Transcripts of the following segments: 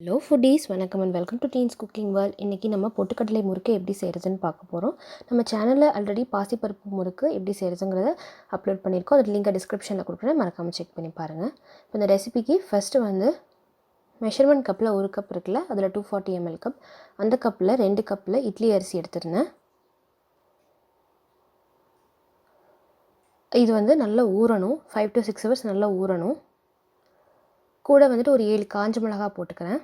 Hello foodies, வணக்கம் and welcome to teens cooking world. இன்றைக்கி நம்ம பொட்டுக்கடலை முறுக்கு எப்படி செய்கிறதுன்னு பார்க்க போகிறோம். நம்ம சேனலில் ஆல்ரெடி பாசிப்பருப்பு முறுக்கு எப்படி செய்கிறதுங்கிறத அப்லோட் பண்ணியிருக்கோம். அது லிங்கை டிஸ்கிரிப்ஷனில் கொடுக்குறேன், மறக்காமல் செக் பண்ணி பாருங்கள். இப்போ இந்த ரெசிபிக்கு ஃபஸ்ட்டு வந்து மெஷர்மெண்ட் கப்பில் 1 கப் இருக்குல்ல, அதில் 240 ml கப், அந்த கப்பில் 2 கப்பில் இட்லி அரிசி எடுத்துருந்தேன். இது வந்து நல்லா ஊறணும், 5 to 6 hours நல்லா ஊறணும். கூட வந்துட்டு ஒரு 7 காஞ்ச மிளகா போட்டுக்கிறேன்.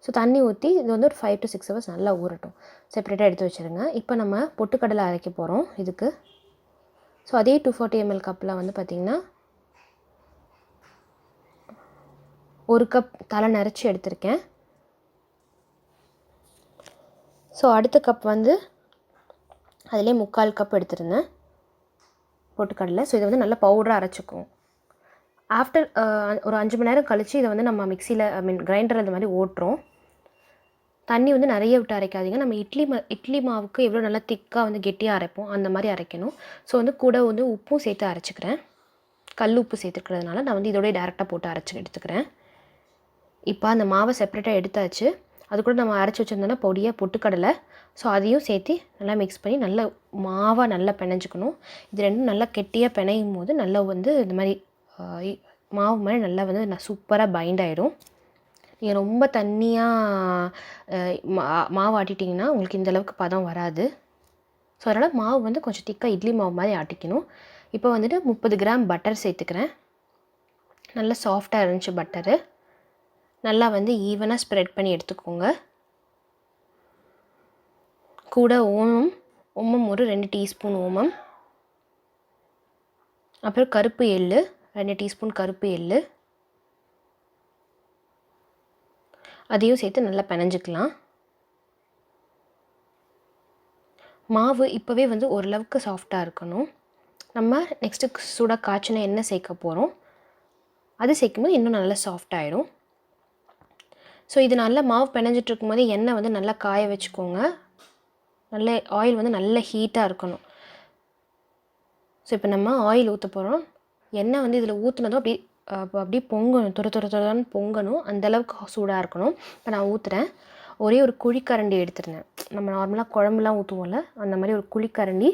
ஸோ தண்ணி ஊற்றி இது வந்து ஒரு 5 to 6 hours நல்லா ஊறட்டும். செப்பரேட்டாக எடுத்து வச்சுருங்க. இப்போ நம்ம பொட்டுக்கடலை அரைக்க போகிறோம் இதுக்கு. ஸோ அதே 240 ml கப்பில் வந்து பார்த்திங்கன்னா 1 கப் தலை நிறச்சி எடுத்திருக்கேன். ஸோ அடுத்த கப் வந்து அதிலே 3/4 கப் எடுத்துருந்தேன் பொட்டுக்கடலை. ஸோ இதை வந்து நல்லா பவுடராக அரைச்சிக்கும். ஆஃப்டர் ஒரு 5 மணி நேரம் கழித்து இதை வந்து நம்ம மிக்சியில் கிரைண்டர் அந்த மாதிரி ஓட்டுறோம். தண்ணி வந்து நிறைய விட்டு அரைக்காதீங்க. நம்ம இட்லி மாவுக்கு எவ்வளோ நல்லா திக்காக வந்து கெட்டியாக அரைப்போம் அந்த மாதிரி அரைக்கணும். ஸோ வந்து கூட வந்து உப்பும் சேர்த்து அரைச்சிக்கிறேன். கல் உப்பு சேர்த்துக்கிறதுனால நான் வந்து இதோடய டேரெக்டாக போட்டு அரைச்சி எடுத்துக்கிறேன். இப்போ அந்த மாவை செப்பரேட்டாக எடுத்தாச்சு. அது கூட நம்ம அரைச்சி வச்சுருந்தோன்னா பொடியாக பொட்டுக்கடலை, ஸோ அதையும் சேர்த்து நல்லா மிக்ஸ் பண்ணி நல்லா மாவாக நல்லா பிணைஞ்சிக்கணும். இது ரெண்டும் நல்லா கெட்டியாக பிணையும் போது நல்லா வந்து இந்த மாதிரி மாவு மாதிரி நல்லா வந்து சூப்பராக பைண்ட் ஆகிடும். நீங்கள் ரொம்ப தண்ணியாக மாவு ஆட்டிட்டிங்கன்னா உங்களுக்கு இந்தளவுக்கு பதம் வராது. ஸோ அதனால் மாவு வந்து கொஞ்சம் திக்காக இட்லி மாவு மாதிரி ஆட்டிக்கணும். இப்போ வந்துட்டு 30 கிராம் பட்டர் சேர்த்துக்கிறேன். நல்லா சாஃப்டாக இருந்துச்சு பட்டரு. நல்லா வந்து ஈவனாக ஸ்ப்ரெட் பண்ணி எடுத்துக்கோங்க. கூட ஓமம் ஒரு 2 டீஸ்பூன் ஓமம், அப்புறம் கருப்பு எள்ளு 2 டீஸ்பூன் கருப்பு எள்ளு, அதையும் சேர்த்து நல்லா பிணைஞ்சிக்கலாம். மாவு இப்போவே வந்து ஓரளவுக்கு சாஃப்டாக இருக்கணும். நம்ம நெக்ஸ்ட்டு சூடாக காய்ச்சின எண்ணெய் சேர்க்க போகிறோம். அது சேர்க்கும்போது இன்னும் நல்லா சாஃப்டாகிடும். ஸோ இது நல்லா மாவு பிணைஞ்சிட்டு இருக்கும்போது எண்ணெய் வந்து நல்லா காய வச்சுக்கோங்க. நல்ல ஆயில் வந்து நல்ல ஹீட்டாக இருக்கணும். ஸோ இப்போ நம்ம ஆயில் ஊற்ற போகிறோம். எண்ணெய் வந்து இதில் ஊற்றுனதும் அப்படியே பொங்கணும், துரன்னு பொங்கணும். அந்தளவுக்கு சூடாக இருக்கணும். இப்போ நான் ஊற்றுறேன். ஒரே ஒரு குழிக்கரண்டி எடுத்துருந்தேன். நம்ம நார்மலாக குழம்புலாம் ஊற்றுவோம்ல, அந்த மாதிரி ஒரு குழிக்கரண்டி.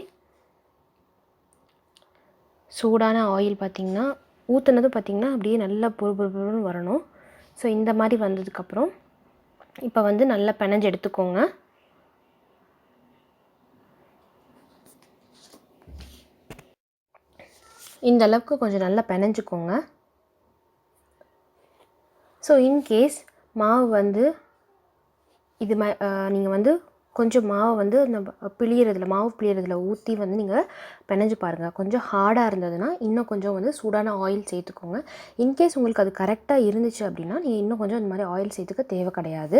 சூடான ஆயில் பார்த்திங்கன்னா ஊற்றுனது பார்த்திங்கன்னா அப்படியே நல்லா பொறுன்னு வரணும். ஸோ இந்த மாதிரி வந்ததுக்கப்புறம் இப்போ வந்து நல்லா பிணைஞ்சு எடுத்துக்கோங்க. இந்த அளவுக்கு கொஞ்சம் நல்லா பிணைஞ்சிக்கோங்க. ஸோ இன்கேஸ் மாவு வந்து இது நீங்கள் வந்து கொஞ்சம் மாவை வந்து அந்த மாவு பிழியறதுல ஊற்றி வந்து நீங்கள் பிணைஞ்சு பாருங்கள். கொஞ்சம் ஹார்டாக இருந்ததுன்னா இன்னும் கொஞ்சம் வந்து சூடான ஆயில் சேர்த்துக்கோங்க. இன்கேஸ் உங்களுக்கு அது கரெக்டாக இருந்துச்சு அப்படின்னா நீங்கள் இன்னும் கொஞ்சம் இந்த மாதிரி ஆயில் சேர்த்துக்க தேவை கிடையாது.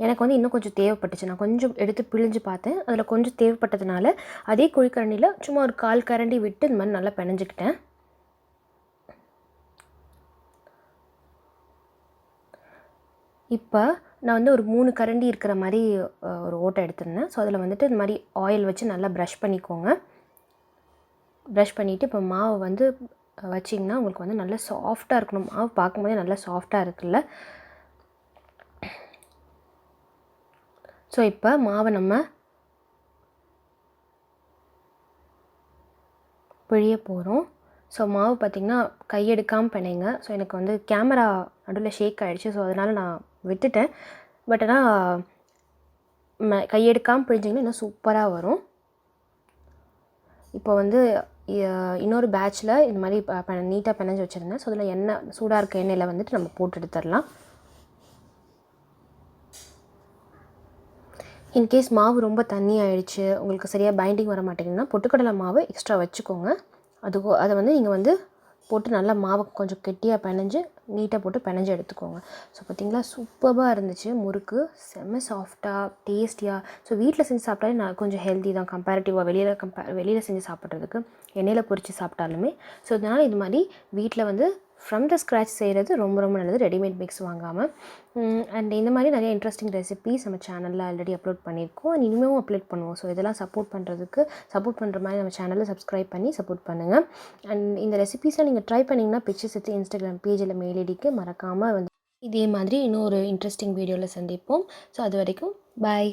எனக்கு வந்து இன்னும் கொஞ்சம் தேவைப்பட்டுச்சு. நான் கொஞ்சம் எடுத்து பிழிஞ்சு பார்த்தேன். அதில் கொஞ்சம் தேவைப்பட்டதுனால அதே குழிக்கரண்டியில் சும்மா ஒரு 1/4 கரண்டி விட்டு இந்த மாதிரி நல்லா பிணைஞ்சிக்கிட்டேன். இப்போ நான் வந்து ஒரு 3 கரண்டி இருக்கிற மாதிரி ஒரு ஓட்டை எடுத்துருந்தேன். ஸோ அதில் வந்துட்டு இந்த மாதிரி ஆயில் வச்சு நல்லா ப்ரஷ் பண்ணிக்கோங்க. ப்ரஷ் பண்ணிவிட்டு இப்போ மாவை வந்து வச்சிங்கன்னா உங்களுக்கு வந்து நல்லா சாஃப்டாக இருக்கணும். மாவு பார்க்கும்போதே நல்லா சாஃப்டாக இருக்குல்ல. ஸோ இப்போ மாவை நம்ம பிழிய போகிறோம். ஸோ மாவு பார்த்திங்கன்னா கையெடுக்காமல் பிணைங்க. ஸோ எனக்கு வந்து கேமரா நடுவில் ஷேக் ஆகிடுச்சு. ஸோ அதனால் நான் விட்டுட்டேன். பட் ஆனால் கையெடுக்காமல் பிழிஞ்சிங்கன்னா இன்னும் சூப்பராக வரும். இப்போ வந்து இன்னொரு பேட்சில் இந்த மாதிரி நீட்டாக பிணைஞ்சு வச்சுருந்தேன். ஸோ அதில் எண்ணெய் சூடாக இருக்க எண்ணெயில் வந்துட்டு நம்ம போட்டு எடுத்துடலாம். இன்கேஸ் மாவு ரொம்ப தண்ணி ஆகிடுச்சு, உங்களுக்கு சரியாக பைண்டிங் வர மாட்டேங்குதுன்னா பொட்டுக்கடலை மாவு எக்ஸ்ட்ரா வச்சுக்கோங்க. அதை வந்து நீங்கள் வந்து போட்டு நல்லா மாவை கொஞ்சம் கெட்டியாக பிணைஞ்சு நீட்டாக போட்டு பிணைஞ்சு எடுத்துக்கோங்க. ஸோ பார்த்திங்களா, சூப்பராக இருந்துச்சு முறுக்கு. செம்ம சாஃப்டாக டேஸ்டியாக. ஸோ வீட்டில் செஞ்சு சாப்பிட்டாலே நான் கொஞ்சம் ஹெல்த்தி தான் கம்பேரிட்டிவாக வெளியில் செஞ்சு சாப்பிட்றதுக்கு, எண்ணெயில் பொரித்து சாப்பிட்டாலுமே. ஸோ அதனால் இது மாதிரி வீட்டில் வந்து ஃப்ரம் த ஸ்க்ராட்ச் செய்கிறது ரொம்ப ரொம்ப நல்லது, ரெடிமேட் மிக்ஸ் வாங்காமல். அண்ட் இந்த மாதிரி நிறைய இன்ட்ரெஸ்டிங் ரெசிபீஸ் நம்ம சேனலில் ஆல்ரெடி அப்லோட் பண்ணியிருக்கோம், அண்ட் இனிமேலும் அப்லோட் பண்ணுவோம். ஸோ இதெல்லாம் சப்போர்ட் பண்ணுற மாதிரி நம்ம சேனலில் சப்ஸ்கிரைப் பண்ணி சப்போர்ட் பண்ணுங்கள். அண்ட் இந்த ரெசிபீஸை நீங்கள் ட்ரை பண்ணிங்கன்னா பிக்சர்ஸ் எடுத்து இன்ஸ்டாகிராம் பேஜில் மெயில் ஐடிக்கு மறக்காமல் வந்து இதே மாதிரி இன்னொரு இன்ட்ரெஸ்டிங் வீடியோவில் சந்திப்போம். ஸோ அது வரைக்கும் பாய்.